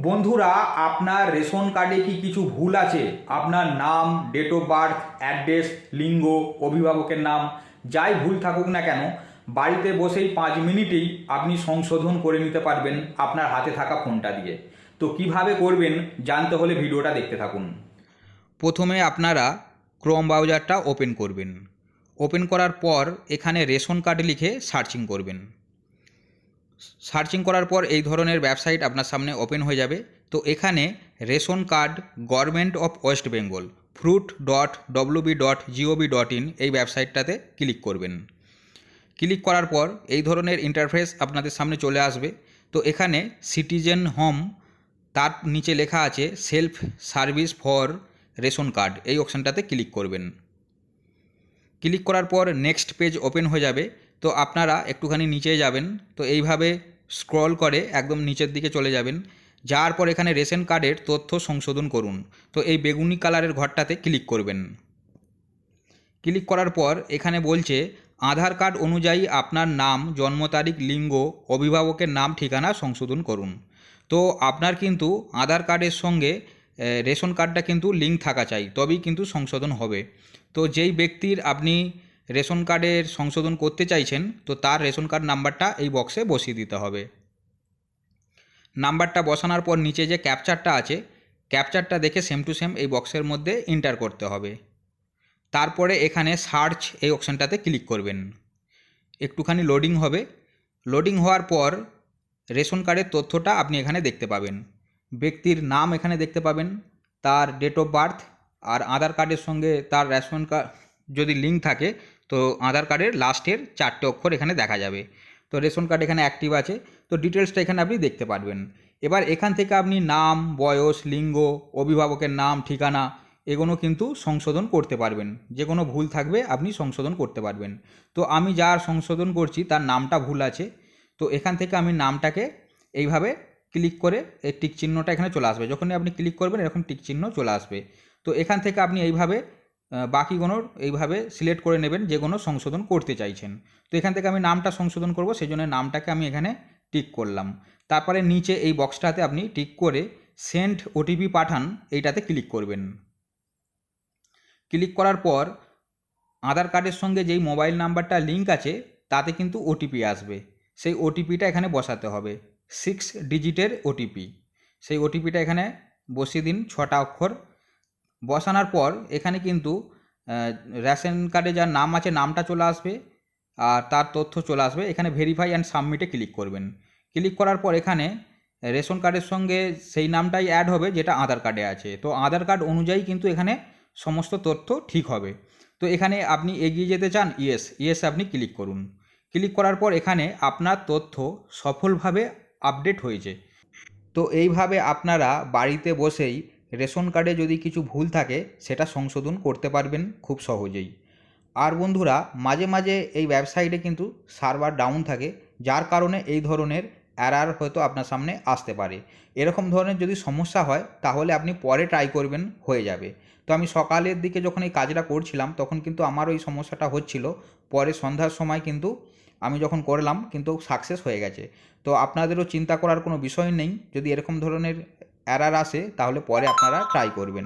বন্ধুরা, আপনার রেশন কার্ডে কি কিছু ভুল আছে? আপনার নাম, ডেট অফ বার্থ, অ্যাড্রেস, লিঙ্গ, অভিভাবকের নাম যাই ভুল থাকুক না কেন, বাড়িতে বসেই 5 মিনিটেই আপনি সংশোধন করে নিতে পারবেন আপনার হাতে থাকা ফোনটা দিয়ে। তো কিভাবে করবেন জানতে হলে ভিডিওটা দেখতে থাকুন। প্রথমে আপনারা ক্রোম ব্রাউজারটা ওপেন করবেন। ওপেন করার পর এখানে রেশন কার্ড লিখে সার্চিং করবেন। সার্চিং করার পর এই ধরনের ওয়েবসাইট আপনার সামনে ওপেন হয়ে যাবে। তো এখানে ration card government of West Bengal fruit.wb.gov.in এই ওয়েবসাইটটাতে ক্লিক করবেন। ক্লিক করার পর এই ধরনের ইন্টারফেস আপনাদের সামনে চলে আসবে। তো এখানে সিটিজেন হোম, তার নিচে লেখা আছে self service for ration card, এই অপশানটাতে ক্লিক করবেন। ক্লিক করার পর নেক্সট পেজ ওপেন হয়ে যাবে। তো আপনারা একটুখানি নিচে যাবেন, তো এইভাবে স্ক্রল করে একদম নিচের দিকে চলে যাবেন। যাওয়ার পর এখানে রেশন কার্ডের তথ্য সংশোধন করুন, তো এই বেগুনি কালারের ঘরটাতে ক্লিক করবেন। ক্লিক করার পর এখানে বলছে আধার কার্ড অনুযায়ী আপনার নাম, জন্ম তারিখ, লিঙ্গ, অভিভাবকের নাম, ঠিকানা সংশোধন করুন। তো আপনার কিন্তু আধার কার্ডের সঙ্গে রেশন কার্ডটা কিন্তু লিঙ্ক থাকা চাই, তবেই কিন্তু সংশোধন হবে। তো যেই ব্যক্তির আপনি রেশন কার্ডের সংশোধন করতে চাইছেন, তো তার রেশন কার্ড নাম্বারটা এই বক্সে বসিয়ে দিতে হবে। নাম্বারটা বসানোর পর নিচে যে ক্যাপচারটা আছে, ক্যাপচারটা দেখে সেম টু সেম এই বক্সের মধ্যে এন্টার করতে হবে। তারপরে এখানে সার্চ এই অপশানটাতে ক্লিক করবেন। একটুখানি লোডিং হবে। লোডিং হওয়ার পর রেশন কার্ডের তথ্যটা আপনি এখানে দেখতে পাবেন। ব্যক্তির নাম এখানে দেখতে পাবেন, তার ডেট অফ বার্থ, আর আধার কার্ডের সঙ্গে তার রেশন কার্ড যদি লিঙ্ক থাকে তো আধার কার্ডের লাস্টের 4টে অক্ষর এখানে দেখা যাবে। তো রেশন কার্ড এখানে অ্যাক্টিভ আছে, তো ডিটেলসটা এখানে আপনি দেখতে পারবেন। এবার এখান থেকে আপনি নাম, বয়স, লিঙ্গ, অভিভাবকের নাম, ঠিকানা এগুলো কিন্তু সংশোধন করতে পারবেন। যে কোনো ভুল থাকবে আপনি সংশোধন করতে পারবেন। তো আমি যার সংশোধন করছি তার নামটা ভুল আছে, তো এখান থেকে আমি নামটাকে এইভাবে ক্লিক করে এই টিক চিহ্নটা এখানে চলে আসবে। যখনই আপনি ক্লিক করবেন এরকম টিক চিহ্ন চলে আসবে। তো এখান থেকে আপনি এইভাবে বাকিগুলোর এইভাবে সিলেক্ট করে নেবেন যেগুলো সংশোধন করতে চাইছেন। তো এখান থেকে আমি নামটা সংশোধন করব, সেই জন্য নামটাকে আমি এখানে টিক করলাম। তারপরে নিচে এই বক্সটাতে আপনি টিক করে সেন্ড ওটিপি পাঠান এইটাতে ক্লিক করবেন। ক্লিক করার পর আধার কার্ডের সঙ্গে যেই মোবাইল নাম্বারটা লিঙ্ক আছে তাতে কিন্তু ওটিপি আসবে। সেই ওটিপিটা এখানে বসাতে হবে, 6 ডিজিটের ওটিপি। সেই ওটিপিটা এখানে বসিয়ে দিন, 6টা অক্ষর। বসানোর পর এখানে কিন্তু রেশন কার্ডে যার নাম আছে নামটা চলে আসবে আর তার তথ্য চলে আসবে। এখানে ভেরিফাই অ্যান্ড সাবমিটে ক্লিক করবেন। ক্লিক করার পর এখানে রেশন কার্ডের সঙ্গে সেই নামটাই অ্যাড হবে যেটা আধার কার্ডে আছে। তো আধার কার্ড অনুযায়ী কিন্তু এখানে সমস্ত তথ্য ঠিক হবে। তো এখানে আপনি এগিয়ে যেতে চান, ইয়েস আপনি ক্লিক করুন। ক্লিক করার পর এখানে আপনার তথ্য সফলভাবে আপডেট হয়েছে। তো এইভাবে আপনারা বাড়িতে বসেই রেশন কার্ডে যদি কিছু ভুল থাকে সেটা সংশোধন করতে পারবেন খুব সহজেই। আর বন্ধুরা, মাঝে মাঝে এই ওয়েবসাইটে কিন্তু সার্ভার ডাউন থাকে, যার কারণে এই ধরনের এরার হয়তো আপনার সামনে আসতে পারে। এরকম ধরনের যদি সমস্যা হয় তাহলে আপনি পরে ট্রাই করবেন, হয়ে যাবে। তো আমি সকালের দিকে যখন এই কাজটা করছিলাম তখন কিন্তু আমার ওই সমস্যাটা হচ্ছিল, পরে সন্ধ্যার সময় কিন্তু আমি যখন করলাম কিন্তু সাকসেস হয়ে গেছে। তো আপনাদেরও চিন্তা করার কোনো বিষয় নেই, যদি এরকম ধরনের এরার আসে তাহলে পরে আপনারা ট্রাই করবেন।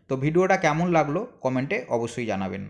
তো ভিডিওটা কেমন লাগলো কমেন্টে অবশ্যই জানাবেন।